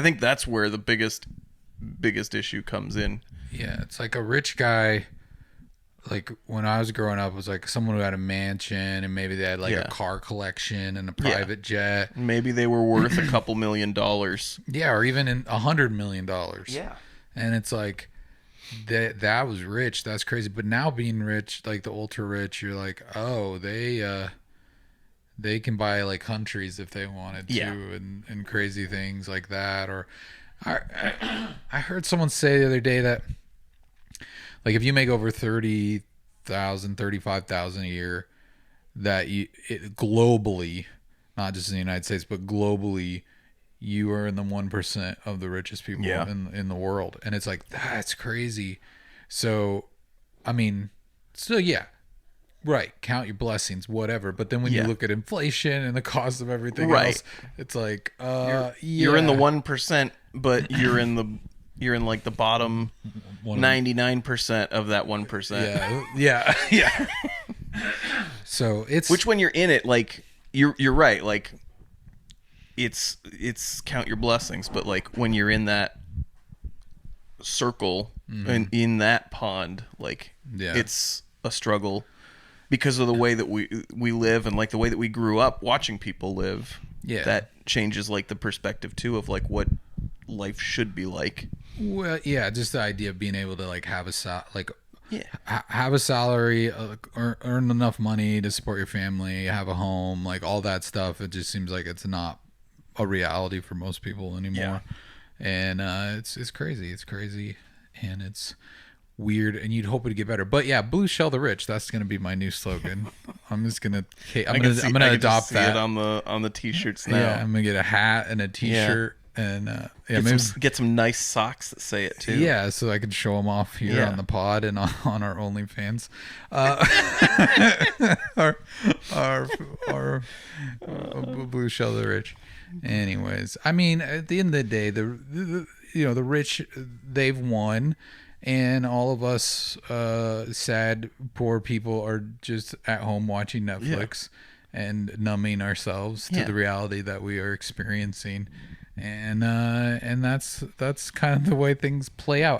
I think that's where the biggest issue comes in. Yeah, it's like a rich guy. Like when I was growing up, it was like someone who had a mansion and maybe they had like a Yeah. car collection and a Yeah. private jet. Maybe they were worth a couple $1,000,000. Yeah, or even in $100 million. Yeah. And it's like that was rich. That's crazy. But now being rich, like the ultra rich, you're like, oh, they can buy like countries if they wanted to, Yeah. and crazy things like that. Or I heard someone say the other day that like if you make over 30,000, 35,000 a year, that globally, not just in the United States, but globally, you are in the 1% of the richest people Yeah. in the world. And it's like, that's crazy. So, I mean, so yeah, right. Count your blessings, whatever. But then when you Yeah. look at inflation and the cost of everything Right. else, it's like, You're in the yeah. 1%, but you're in like the bottom One of- 99% of that 1%. Yeah. Yeah. So it's, Which when you're in it, like you're right, like it's count your blessings, but like when you're in that circle and in that pond, like Yeah. it's a struggle because of the way that we live and like the way that we grew up watching people live. Yeah. That changes like the perspective too of like what life should be like. well, yeah, just the idea of being able to like have Yeah. have a salary, earn enough money to support your family, have a home, like all that stuff. It just seems like it's not a reality for most people anymore. And it's crazy. It's crazy, and it's weird. And you'd hope it'd get better. But yeah, Blue Shell the Rich. That's gonna be my new slogan. I'm just gonna. I'm gonna I can adopt just see that it on the t-shirts now. Yeah, I'm gonna get a hat and a T-shirt and yeah, maybe. Get some nice socks that say it too. Yeah, so I can show them off here Yeah. on the pod and on our OnlyFans. Our Blue Shell the Rich. Anyways, I mean, at the end of the day, the rich, they've won, and all of us sad poor people are just at home watching Netflix and numbing ourselves to Yeah. the reality that we are experiencing. And that's kind of the way things play out.